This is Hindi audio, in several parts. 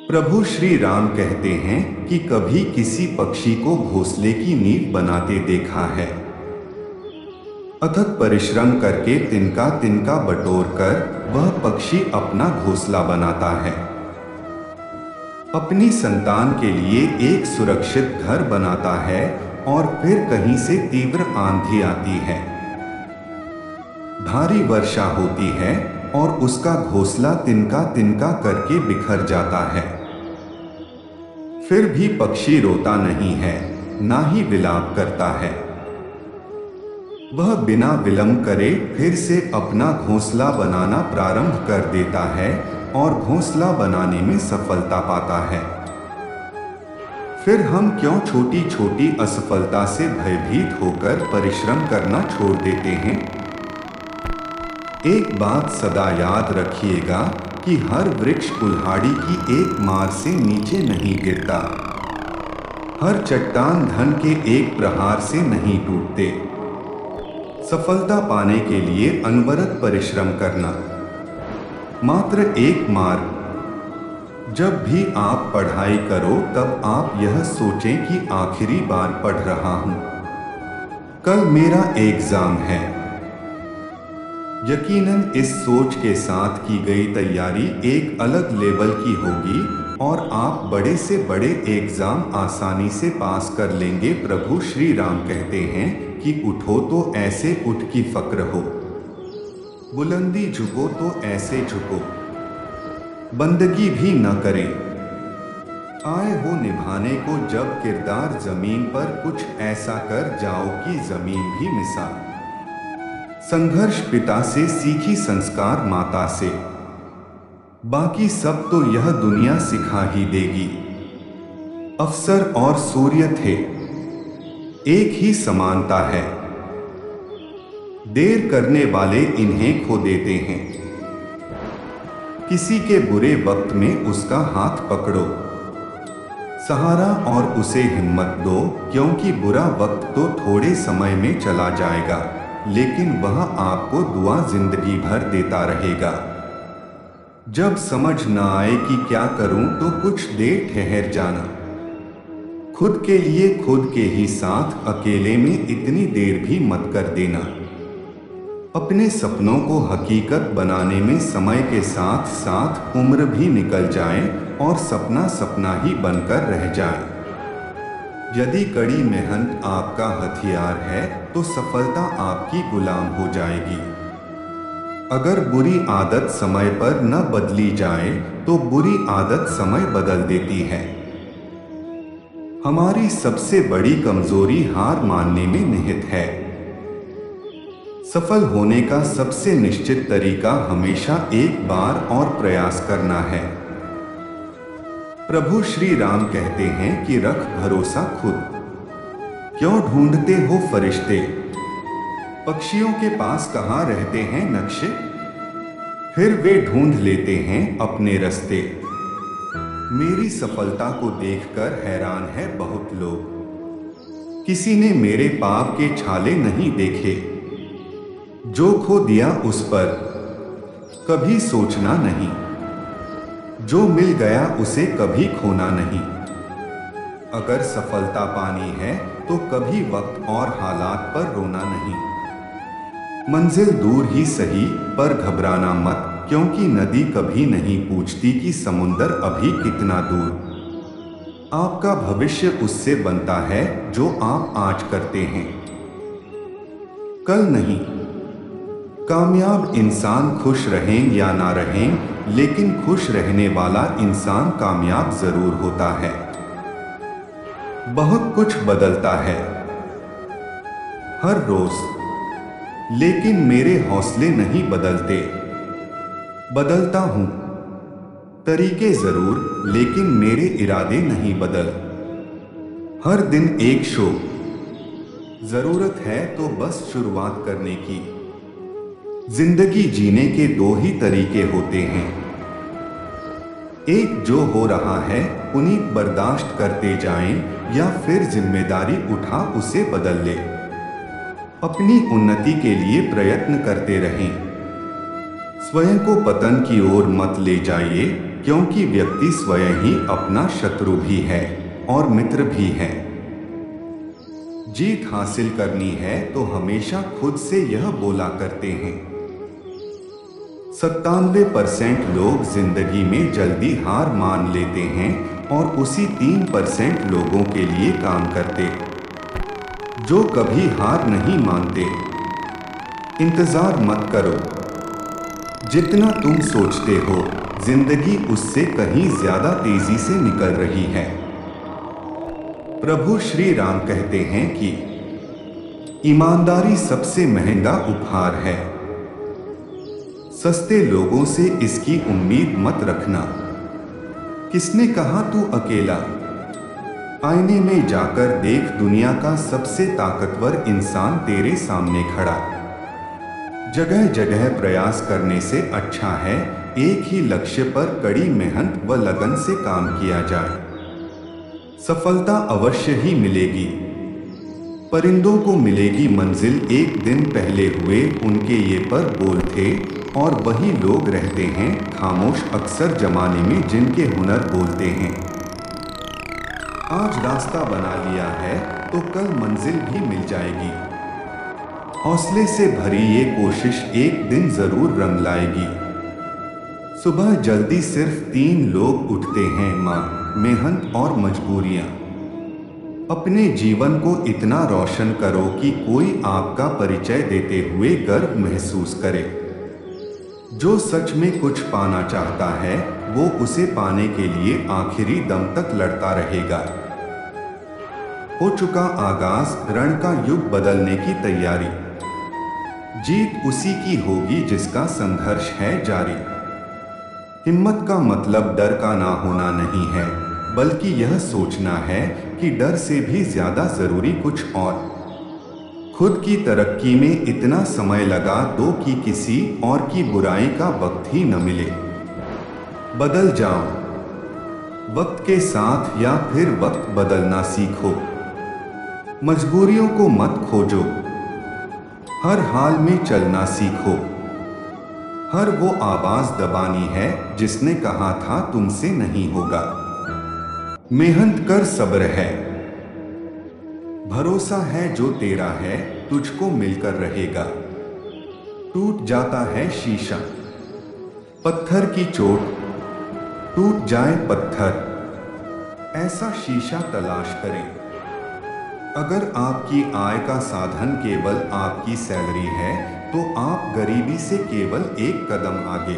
प्रभु श्री राम कहते हैं कि कभी किसी पक्षी को घोंसले की नींव बनाते देखा है। अथक परिश्रम करके तिनका तिनका बटोर कर वह पक्षी अपना घोंसला बनाता है। अपनी संतान के लिए एक सुरक्षित घर बनाता है और फिर कहीं से तीव्र आंधी आती है, भारी वर्षा होती है और उसका घोंसला तिनका तिनका करके बिखर जाता है। फिर भी पक्षी रोता नहीं है, ना ही विलाप करता है। वह बिना विलंब करे फिर से अपना घोंसला बनाना प्रारंभ कर देता है और घोंसला बनाने में सफलता पाता है। फिर हम क्यों छोटी छोटी असफलता से भयभीत होकर परिश्रम करना छोड़ देते हैं? एक बात सदा याद रखिएगा कि हर वृक्ष कुल्हाड़ी की एक मार से नीचे नहीं गिरता, हर चट्टान धन के एक प्रहार से नहीं टूटते। सफलता पाने के लिए अनवरत परिश्रम करना मात्र एक मार्ग। जब भी आप पढ़ाई करो तब आप यह सोचें कि आखिरी बार पढ़ रहा हूं, कल मेरा एग्जाम है। यकीनन इस सोच के साथ की गई तैयारी एक अलग लेवल की होगी और आप बड़े से बड़े एग्जाम आसानी से पास कर लेंगे। प्रभु श्री राम कहते हैं कि उठो तो ऐसे उठ की फक्र हो, बुलंदी झुको तो ऐसे झुको, बंदगी भी न करें। आए हो निभाने को जब किरदार जमीन पर कुछ ऐसा कर जाओ कि जमीन भी मिसाल। संघर्ष पिता से सीखी, संस्कार माता से, बाकी सब तो यह दुनिया सिखा ही देगी। अफसर और सूर्य थे, एक ही समानता है, देर करने वाले इन्हें खो देते हैं। किसी के बुरे वक्त में उसका हाथ पकड़ो, सहारा और उसे हिम्मत दो, क्योंकि बुरा वक्त तो थोड़े समय में चला जाएगा, लेकिन वह आपको दुआ जिंदगी भर देता रहेगा। जब समझ न आए कि क्या करूं तो कुछ देर ठहर जाना। खुद के लिए खुद के ही साथ अकेले में इतनी देर भी मत कर देना। अपने सपनों को हकीकत बनाने में समय के साथ साथ उम्र भी निकल जाए और सपना सपना ही बनकर रह जाए। यदि कड़ी मेहनत आपका हथियार है तो सफलता आपकी गुलाम हो जाएगी। अगर बुरी आदत समय पर न बदली जाए तो बुरी आदत समय बदल देती है। हमारी सबसे बड़ी कमजोरी हार मानने में निहित है। सफल होने का सबसे निश्चित तरीका हमेशा एक बार और प्रयास करना है। प्रभु श्री राम कहते हैं कि रख भरोसा खुद। क्यों ढूंढते हो फरिश्ते? पक्षियों के पास कहाँ रहते हैं नक्शे? फिर वे ढूंढ लेते हैं अपने रास्ते। मेरी सफलता को देखकर हैरान है बहुत लोग। किसी ने मेरे पाप के छाले नहीं देखे। जो खो दिया उस पर कभी सोचना नहीं, जो मिल गया उसे कभी खोना नहीं। अगर सफलता पानी है तो कभी वक्त और हालात पर रोना नहीं। मंजिल दूर ही सही पर घबराना मत, क्योंकि नदी कभी नहीं पूछती कि समुंदर अभी कितना दूर। आपका भविष्य उससे बनता है जो आप आज करते हैं, कल नहीं। कामयाब इंसान खुश रहें या ना रहें, लेकिन खुश रहने वाला इंसान कामयाब जरूर होता है। बहुत कुछ बदलता है हर रोज, लेकिन मेरे हौसले नहीं बदलते। बदलता हूं तरीके जरूर, लेकिन मेरे इरादे नहीं बदल। हर दिन एक शो, जरूरत है तो बस शुरुआत करने की। जिंदगी जीने के दो ही तरीके होते हैं, एक जो हो रहा है उन्हीं बर्दाश्त करते जाएं, या फिर जिम्मेदारी उठा उसे बदल ले। अपनी उन्नति के लिए प्रयत्न करते रहें। स्वयं को पतन की ओर मत ले जाइए, क्योंकि व्यक्ति स्वयं ही अपना शत्रु भी है और मित्र भी है। जीत हासिल करनी है तो हमेशा खुद से यह बोला करते हैं। 97% लोग जिंदगी में जल्दी हार मान लेते हैं और उसी 3% लोगों के लिए काम करते जो कभी हार नहीं मानते। इंतजार मत करो। जितना तुम सोचते हो जिंदगी उससे कहीं ज्यादा तेजी से निकल रही है। प्रभु श्री राम कहते हैं कि ईमानदारी सबसे महंगा उपहार है। सस्ते लोगों से इसकी उम्मीद मत रखना। किसने कहा तू अकेला? आईने में जाकर देख, दुनिया का सबसे ताकतवर इंसान तेरे सामने खड़ा। जगह जगह प्रयास करने से अच्छा है एक ही लक्ष्य पर कड़ी मेहनत व लगन से काम किया जाए। सफलता अवश्य ही मिलेगी। परिंदों को मिलेगी मंजिल, एक दिन पहले हुए उनके ये पर बोल थे, और वही लोग रहते हैं खामोश अक्सर जमाने में जिनके हुनर बोलते हैं। आज रास्ता बना लिया है तो कल मंजिल भी मिल जाएगी। हौसले से भरी ये कोशिश एक दिन जरूर रंग लाएगी। सुबह जल्दी सिर्फ 3 लोग उठते हैं, माँ, मेहनत और मजबूरियां। अपने जीवन को इतना रोशन करो कि कोई आपका परिचय देते हुए गर्व महसूस करे। जो सच में कुछ पाना चाहता है वो उसे पाने के लिए आखिरी दम तक लड़ता रहेगा। हो चुका आगाज, रण का युग बदलने की तैयारी। जीत उसी की होगी जिसका संघर्ष है जारी। हिम्मत का मतलब डर का ना होना नहीं है, बल्कि यह सोचना है कि डर से भी ज्यादा जरूरी कुछ और। खुद की तरक्की में इतना समय लगा दो कि किसी और की बुराई का वक्त ही न मिले। बदल जाओ वक्त के साथ या फिर वक्त बदलना सीखो। मजबूरियों को मत खोजो, हर हाल में चलना सीखो। हर वो आवाज दबानी है जिसने कहा था तुमसे नहीं होगा। मेहनत कर, सब्र है, भरोसा है जो तेरा है तुझको मिलकर रहेगा। टूट जाता है शीशा, पत्थर की चोट, टूट जाए पत्थर, ऐसा शीशा तलाश करें। अगर आपकी आय का साधन केवल आपकी सैलरी है तो आप गरीबी से केवल एक कदम आगे।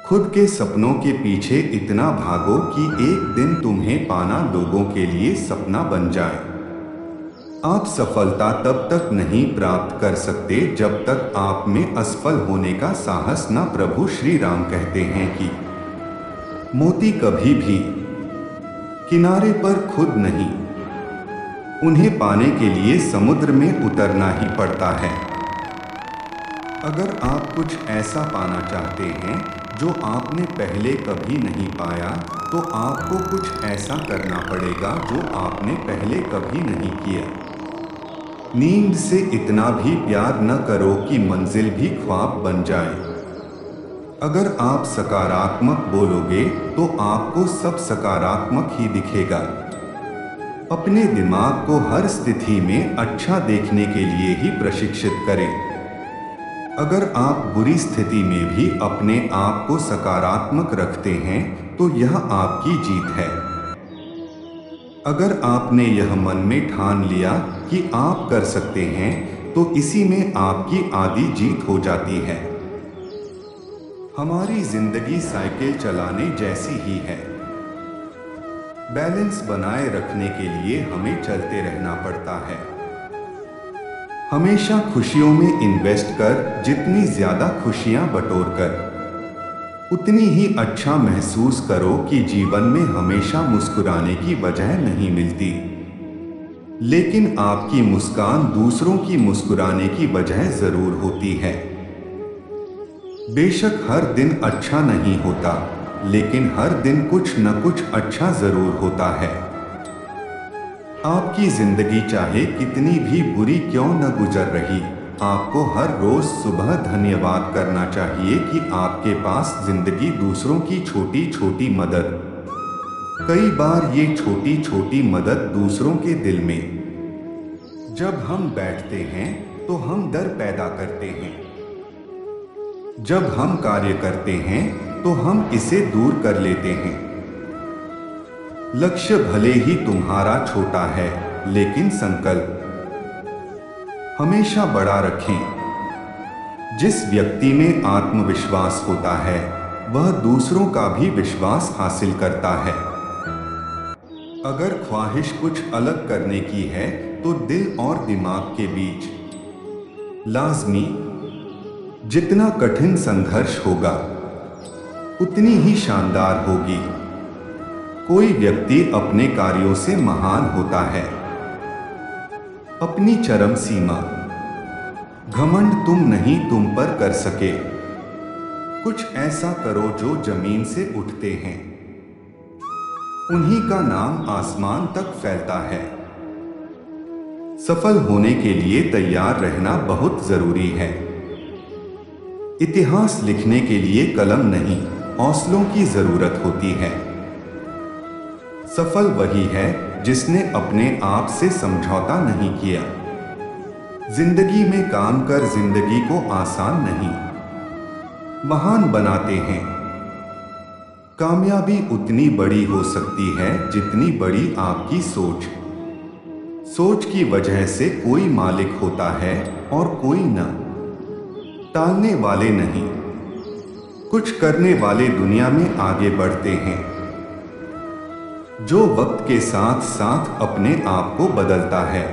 खुद के सपनों के पीछे इतना भागो कि एक दिन तुम्हें पाना लोगों के लिए सपना बन जाए। आप सफलता तब तक नहीं प्राप्त कर सकते जब तक आप में असफल होने का साहस न। प्रभु श्री राम कहते हैं कि मोती कभी भी किनारे पर खुद नहीं, उन्हें पाने के लिए समुद्र में उतरना ही पड़ता है। अगर आप कुछ ऐसा पाना चाहते हैं जो आपने पहले कभी नहीं पाया तो आपको कुछ ऐसा करना पड़ेगा जो आपने पहले कभी नहीं किया। नींद से इतना भी प्यार न करो कि मंजिल भी ख्वाब बन जाए। अगर आप सकारात्मक बोलोगे तो आपको सब सकारात्मक ही दिखेगा। अपने दिमाग को हर स्थिति में अच्छा देखने के लिए ही प्रशिक्षित करें। अगर आप बुरी स्थिति में भी अपने आप को सकारात्मक रखते हैं तो यह आपकी जीत है। अगर आपने यह मन में ठान लिया कि आप कर सकते हैं तो इसी में आपकी आधी जीत हो जाती है। हमारी जिंदगी साइकिल चलाने जैसी ही है। बैलेंस बनाए रखने के लिए हमें चलते रहना पड़ता है। हमेशा खुशियों में इन्वेस्ट कर, जितनी ज्यादा खुशियां बटोर कर उतनी ही अच्छा महसूस करो कि जीवन में हमेशा मुस्कुराने की वजह नहीं मिलती, लेकिन आपकी मुस्कान दूसरों की मुस्कुराने की वजह जरूर होती है। बेशक हर दिन अच्छा नहीं होता, लेकिन हर दिन कुछ न कुछ अच्छा जरूर होता है। आपकी जिंदगी चाहे कितनी भी बुरी क्यों न गुजर रही आपको हर रोज सुबह धन्यवाद करना चाहिए कि आपके पास जिंदगी दूसरों की छोटी छोटी मदद। कई बार ये छोटी छोटी मदद दूसरों के दिल में जब हम बैठते हैं तो हम डर पैदा करते हैं। जब हम कार्य करते हैं तो हम इसे दूर कर लेते हैं। लक्ष्य भले ही तुम्हारा छोटा है, लेकिन संकल्प हमेशा बड़ा रखें। जिस व्यक्ति में आत्मविश्वास होता है वह दूसरों का भी विश्वास हासिल करता है। अगर ख्वाहिश कुछ अलग करने की है तो दिल और दिमाग के बीच लाजमी जितना कठिन संघर्ष होगा उतनी ही शानदार होगी। कोई व्यक्ति अपने कार्यों से महान होता है। अपनी चरम सीमा घमंड तुम नहीं तुम पर कर सके। कुछ ऐसा करो जो जमीन से उठते हैं, उन्हीं का नाम आसमान तक फैलता है। सफल होने के लिए तैयार रहना बहुत जरूरी है। इतिहास लिखने के लिए कलम नहीं, हौसलों की जरूरत होती है। सफल वही है जिसने अपने आप से समझौता नहीं किया। जिंदगी में काम कर जिंदगी को आसान नहीं, महान बनाते हैं। कामयाबी उतनी बड़ी हो सकती है जितनी बड़ी आपकी सोच। सोच की वजह से कोई मालिक होता है और कोई न। टालने वाले नहीं, कुछ करने वाले दुनिया में आगे बढ़ते हैं। जो वक्त के साथ साथ अपने आप को बदलता है।